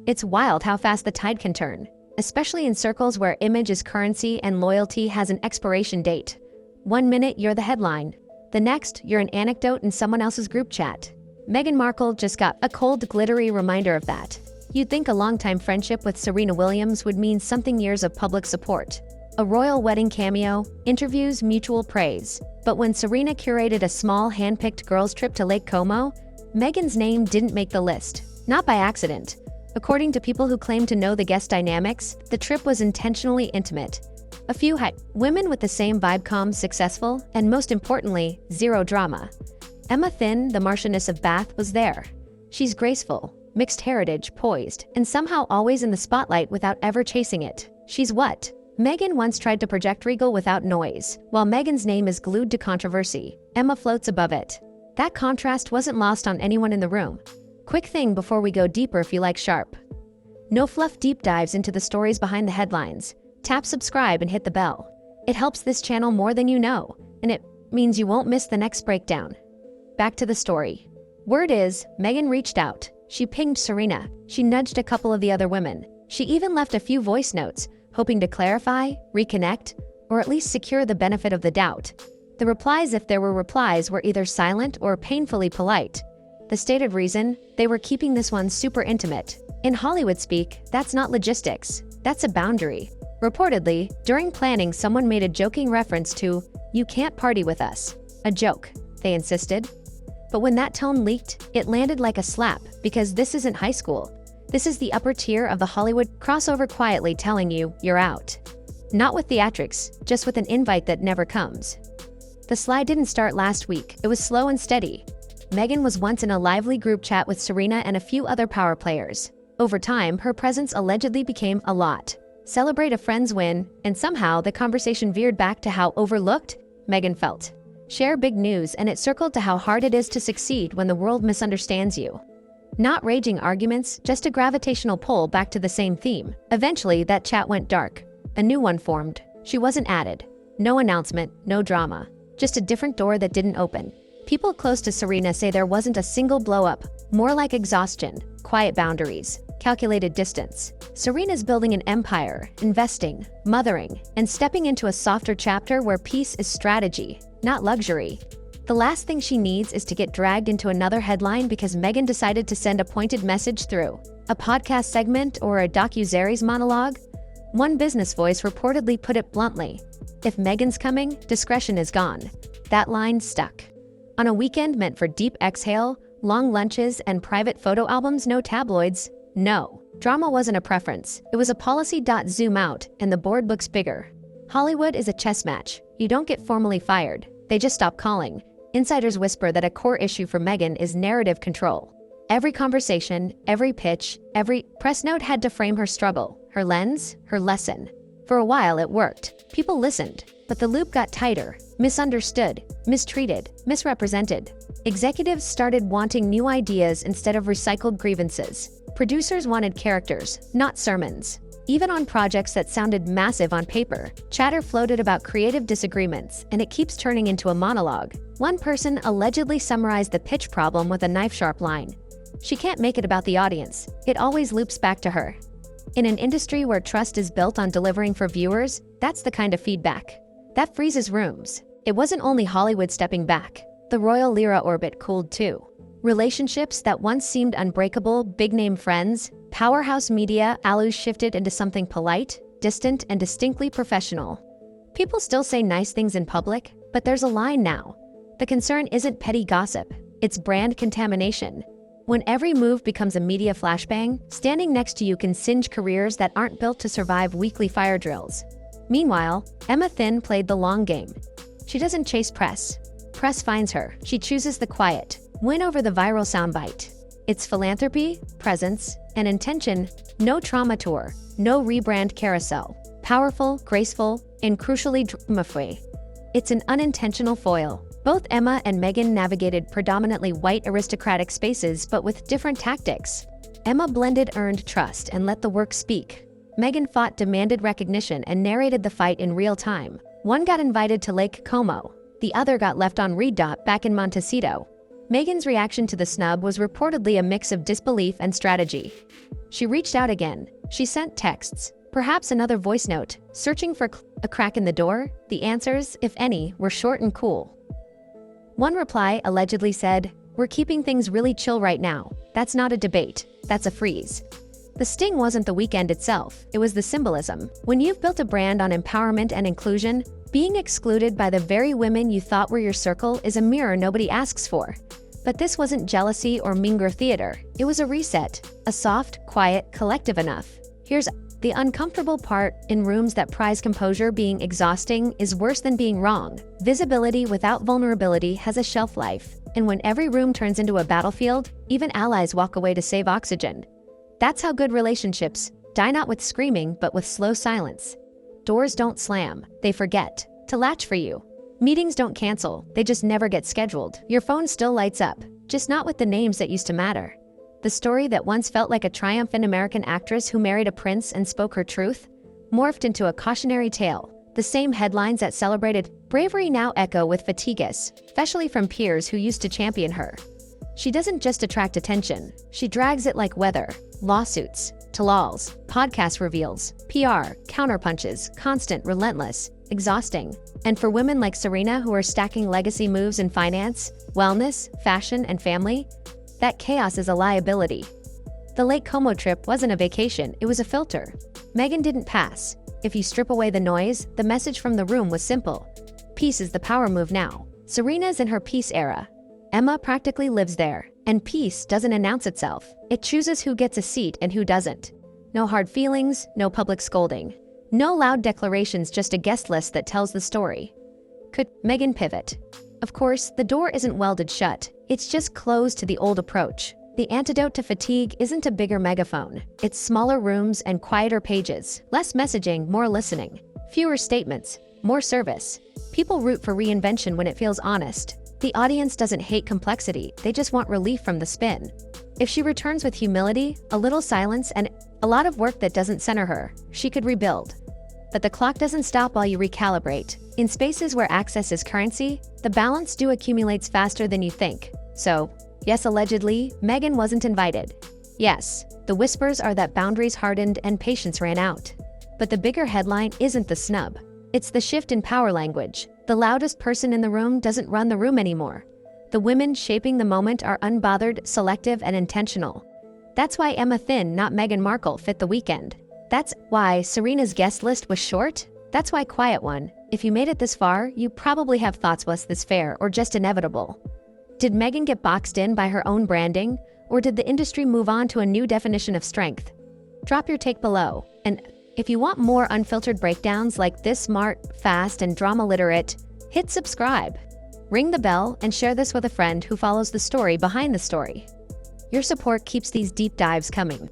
It's wild how fast the tide can turn, especially in circles where image is currency and loyalty has an expiration date. One minute you're the headline, the next you're an anecdote in someone else's group chat. Meghan Markle just got a cold, glittery reminder of that. You'd think a longtime friendship with Serena Williams would mean something years of public support. A royal wedding cameo, interviews, mutual praise. But when Serena curated a small, hand-picked girls' trip to Lake Como, Meghan's name didn't make the list. Not by accident. According to people who claim to know the guest dynamics, the trip was intentionally intimate. A few women with the same vibe, calm, successful, and most importantly, zero drama. Thynn, the Marchioness of Bath, was there. She's graceful, mixed heritage, poised, and somehow always in the spotlight without ever chasing it. She's what? Meghan once tried to project regal without noise. While Meghan's name is glued to controversy, Emma floats above it. That contrast wasn't lost on anyone in the room. Quick thing before we go deeper: if you like sharp, no fluff deep dives into the stories behind the headlines, tap subscribe and hit the bell. It helps this channel more than you know, and it means you won't miss the next breakdown. Back to the story. Word is, Meghan reached out. She pinged Serena. She nudged a couple of the other women. She even left a few voice notes, hoping to clarify, reconnect, or at least secure the benefit of the doubt. The replies, if there were replies, were either silent or painfully polite. The stated reason? They were keeping this one super intimate. In Hollywood speak, that's not logistics. That's a boundary. Reportedly, during planning, someone made a joking reference to, "You can't party with us." A joke, they insisted. But when that tone leaked, it landed like a slap, because this isn't high school. This is the upper tier of the Hollywood crossover, quietly telling you, you're out. Not with theatrics, just with an invite that never comes. The slide didn't start last week, it was slow and steady. Meghan was once in a lively group chat with Serena and a few other power players. Over time, her presence allegedly became a lot. Celebrate a friend's win, and somehow the conversation veered back to how overlooked Meghan felt. Share big news, and it circled to how hard it is to succeed when the world misunderstands you. Not raging arguments, just a gravitational pull back to the same theme. Eventually, that chat went dark. A new one formed. She wasn't added. No announcement, no drama. Just a different door that didn't open. People close to Serena say there wasn't a single blow-up, more like exhaustion, quiet boundaries, calculated distance. Serena's building an empire, investing, mothering, and stepping into a softer chapter where peace is strategy, not luxury. The last thing she needs is to get dragged into another headline because Meghan decided to send a pointed message through a podcast segment or a docuseries monologue. One business voice reportedly put it bluntly: "If Meghan's coming, discretion is gone." That line stuck. On a weekend meant for deep exhale, long lunches, and private photo albums, no tabloids, no. Drama wasn't a preference. It was a policy. Zoom out, and the board looks bigger. Hollywood is a chess match. You don't get formally fired. They just stop calling. Insiders whisper that a core issue for Meghan is narrative control. Every conversation, every pitch, every press note had to frame her struggle, her lens, her lesson. For a while it worked. People listened, but the loop got tighter. Misunderstood, mistreated, misrepresented. Executives started wanting new ideas instead of recycled grievances. Producers wanted characters, not sermons. Even on projects that sounded massive on paper, chatter floated about creative disagreements, and it keeps turning into a monologue. One person allegedly summarized the pitch problem with a knife-sharp line. She can't make it about the audience. It always loops back to her. In an industry where trust is built on delivering for viewers, that's the kind of feedback that freezes rooms. It wasn't only Hollywood stepping back. The royal Lyra orbit cooled too. Relationships that once seemed unbreakable, big-name friends, powerhouse media alus shifted into something polite, distant, and distinctly professional. People still say nice things in public, but there's a line now. The concern isn't petty gossip, it's brand contamination. When every move becomes a media flashbang, standing next to you can singe careers that aren't built to survive weekly fire drills. Meanwhile, Thynn played the long game. She doesn't chase press. Press finds her. She chooses the quiet. Win over the viral soundbite. It's philanthropy, presence, and intention. No trauma tour, no rebrand carousel. Powerful, graceful, and crucially drama-free. It's an unintentional foil. Both Emma and Meghan navigated predominantly white aristocratic spaces, but with different tactics. Emma blended earned trust and let the work speak. Meghan fought demanded recognition and narrated the fight in real time. One got invited to Lake Como. The other got left on read. Back in Montecito, Meghan's reaction to the snub was reportedly a mix of disbelief and strategy. She reached out again. She sent texts, perhaps another voice note, searching for a crack in the door. The answers, if any, were short and cool. One reply allegedly said, "We're keeping things really chill right now. That's not a debate. That's a freeze." The sting wasn't the weekend itself, it was the symbolism. When you've built a brand on empowerment and inclusion, being excluded by the very women you thought were your circle is a mirror nobody asks for. But this wasn't jealousy or mean-girl theater. It was a reset, a soft, quiet, collective enough. Here's the uncomfortable part: in rooms that prize composure, being exhausting is worse than being wrong. Visibility without vulnerability has a shelf life. And when every room turns into a battlefield, even allies walk away to save oxygen. That's how good relationships die, not with screaming, but with slow silence. Doors don't slam, they forget to latch for you. Meetings don't cancel, they just never get scheduled. Your phone still lights up, just not with the names that used to matter. The story that once felt like a triumphant American actress who married a prince and spoke her truth morphed into a cautionary tale. The same headlines that celebrated bravery now echo with fatigue, especially from peers who used to champion her. She doesn't just attract attention, she drags it like weather. Lawsuits, tell-alls, podcast reveals, PR, counterpunches, constant, relentless, exhausting. And for women like Serena who are stacking legacy moves in finance, wellness, fashion, and family, that chaos is a liability. The Lake Como trip wasn't a vacation, it was a filter. Meghan didn't pass. If you strip away the noise, the message from the room was simple. Peace is the power move now. Serena's in her peace era. Emma practically lives there. And peace doesn't announce itself. It chooses who gets a seat and who doesn't. No hard feelings, no public scolding. No loud declarations, just a guest list that tells the story. Could Meghan pivot? Of course, the door isn't welded shut. It's just closed to the old approach. The antidote to fatigue isn't a bigger megaphone. It's smaller rooms and quieter pages. Less messaging, more listening. Fewer statements, more service. People root for reinvention when it feels honest. The audience doesn't hate complexity, they just want relief from the spin. If she returns with humility, a little silence, and a lot of work that doesn't center her, she could rebuild. But the clock doesn't stop while you recalibrate. In spaces where access is currency, the balance due accumulates faster than you think. So, yes, allegedly, Meghan wasn't invited. Yes, the whispers are that boundaries hardened and patience ran out. But the bigger headline isn't the snub. It's the shift in power language. The loudest person in the room doesn't run the room anymore. The women shaping the moment are unbothered, selective, and intentional. That's why Emma Thynn, not Meghan Markle, fit the weekend. That's why Serena's guest list was short. That's why Quiet One. If you made it this far, you probably have thoughts. Was this fair or just inevitable? Did Meghan get boxed in by her own branding, or did the industry move on to a new definition of strength? Drop your take below. And if you want more unfiltered breakdowns like this, smart, fast, and drama-literate, hit subscribe. Ring the bell and share this with a friend who follows the story behind the story. Your support keeps these deep dives coming.